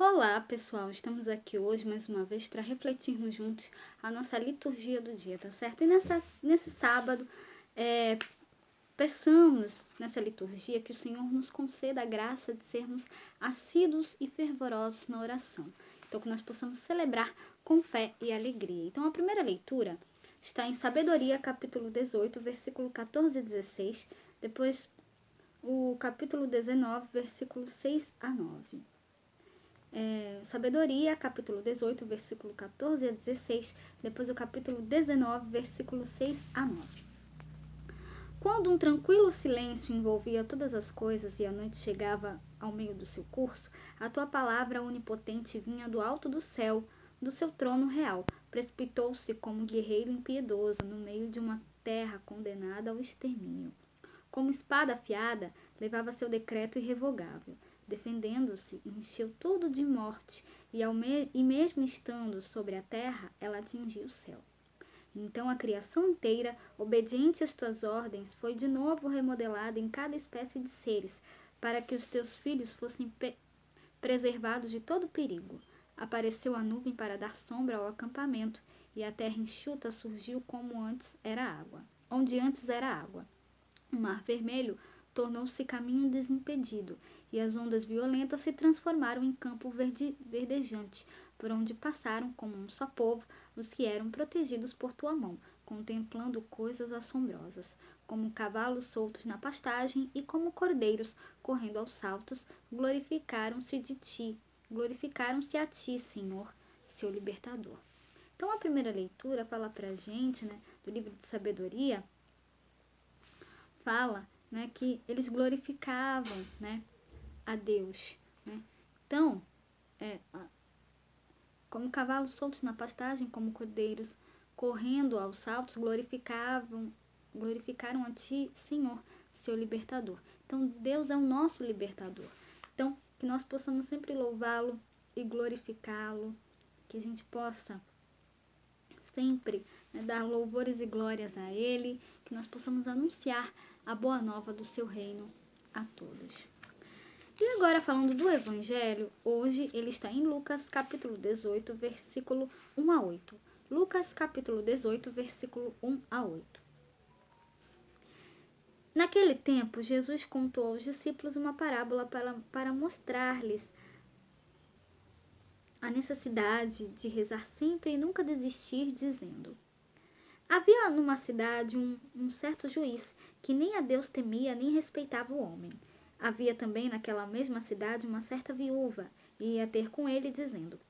Olá, pessoal! Estamos aqui hoje mais uma vez para refletirmos juntos a nossa liturgia do dia, tá certo? E nesse sábado, peçamos nessa liturgia que o Senhor nos conceda a graça de sermos assíduos e fervorosos na oração. Então, que nós possamos celebrar com fé e alegria. Então, a primeira leitura está em Sabedoria, capítulo 18, versículo 14 e 16, depois o capítulo 19, versículo 6 a 9. Sabedoria, capítulo 18, versículo 14 a 16, depois o capítulo 19, versículo 6 a 9. Quando um tranquilo silêncio envolvia todas as coisas e a noite chegava ao meio do seu curso, a tua palavra onipotente vinha do alto do céu, do seu trono real, precipitou-se como guerreiro impiedoso no meio de uma terra condenada ao extermínio. Como espada afiada, levava seu decreto irrevogável. Defendendo-se, encheu tudo de morte, e mesmo estando sobre a terra, ela atingiu o céu. Então a criação inteira, obediente às tuas ordens, foi de novo remodelada em cada espécie de seres, para que os teus filhos fossem preservados de todo perigo. Apareceu a nuvem para dar sombra ao acampamento, e a terra enxuta surgiu como antes era água, onde antes era água. O mar vermelho tornou-se caminho desimpedido, e as ondas violentas se transformaram em campo verdejante, por onde passaram como um só povo os que eram protegidos por tua mão, contemplando coisas assombrosas, como cavalos soltos na pastagem e como cordeiros correndo aos saltos, glorificaram-se a ti, Senhor, seu libertador. Então a primeira leitura fala pra gente, do livro de Sabedoria, fala, que eles glorificavam, a Deus, Então, como cavalos soltos na pastagem, como cordeiros correndo aos saltos, glorificaram a ti, Senhor, seu libertador. Então, Deus é o nosso libertador. Então, que nós possamos sempre louvá-lo e glorificá-lo, que a gente possa sempre dar louvores e glórias a Ele, que nós possamos anunciar a boa nova do seu reino a todos. E agora falando do Evangelho, hoje ele está em Lucas capítulo 18, versículo 1 a 8. Lucas capítulo 18, versículo 1 a 8. Naquele tempo, Jesus contou aos discípulos uma parábola para mostrar-lhes a necessidade de rezar sempre e nunca desistir, dizendo: havia numa cidade um certo juiz, que nem a Deus temia nem respeitava o homem. Havia também naquela mesma cidade uma certa viúva, e ia ter com ele, dizendo: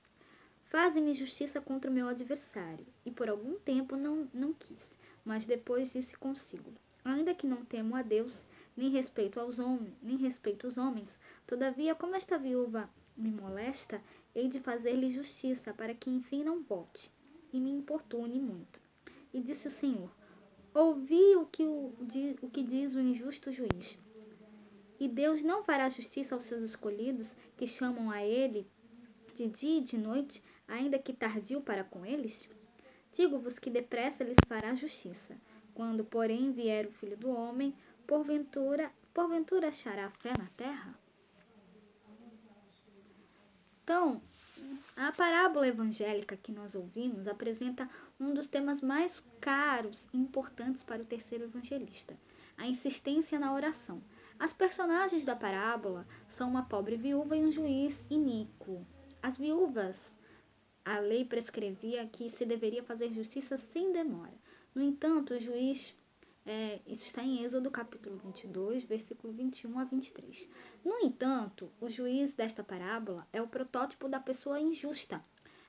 faze-me justiça contra o meu adversário. E por algum tempo não quis, mas depois disse consigo: ainda que não temo a Deus, nem respeito os homens, todavia, como esta viúva me molesta, hei de fazer-lhe justiça, para que enfim não volte, e me importune muito. E disse o Senhor: ouvi o que diz o injusto juiz. E Deus não fará justiça aos seus escolhidos, que chamam a Ele de dia e de noite, ainda que tardio para com eles? Digo-vos que depressa lhes fará justiça. Quando, porém, vier o Filho do Homem, porventura achará fé na terra? Então, a parábola evangélica que nós ouvimos apresenta um dos temas mais caros e importantes para o terceiro evangelista: a insistência na oração. As personagens da parábola são uma pobre viúva e um juiz iníquo. As viúvas, a lei prescrevia que se deveria fazer justiça sem demora. No entanto, o juiz isso está em Êxodo capítulo 22, versículo 21 a 23. No entanto, o juiz desta parábola é o protótipo da pessoa injusta,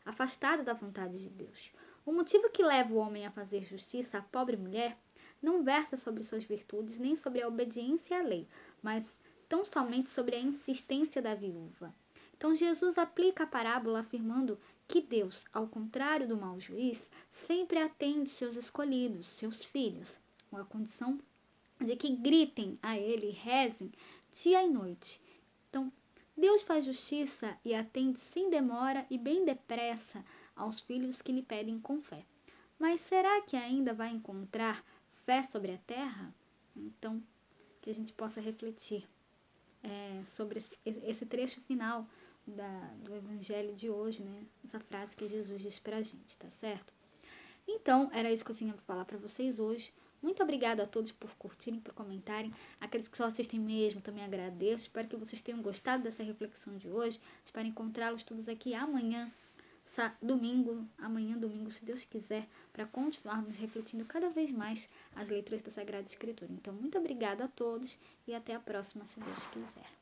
afastada da vontade de Deus. O motivo que leva o homem a fazer justiça à pobre mulher não versa sobre suas virtudes nem sobre a obediência à lei, mas tão somente sobre a insistência da viúva. Então Jesus aplica a parábola afirmando que Deus, ao contrário do mau juiz, sempre atende seus escolhidos, seus filhos, com a condição de que gritem a Ele, rezem dia e noite. Então, Deus faz justiça e atende sem demora e bem depressa aos filhos que lhe pedem com fé. Mas será que ainda vai encontrar fé sobre a terra? Então, que a gente possa refletir sobre esse trecho final do evangelho de hoje, né? Essa frase que Jesus diz pra gente, tá certo? Então, era isso que eu tinha pra falar pra vocês hoje. Muito obrigada a todos por curtirem, por comentarem. Aqueles que só assistem mesmo, também agradeço. Espero que vocês tenham gostado dessa reflexão de hoje. Espero encontrá-los todos aqui amanhã, domingo, se Deus quiser, para continuarmos refletindo cada vez mais as leituras da Sagrada Escritura. Então, muito obrigada a todos e até a próxima, se Deus quiser.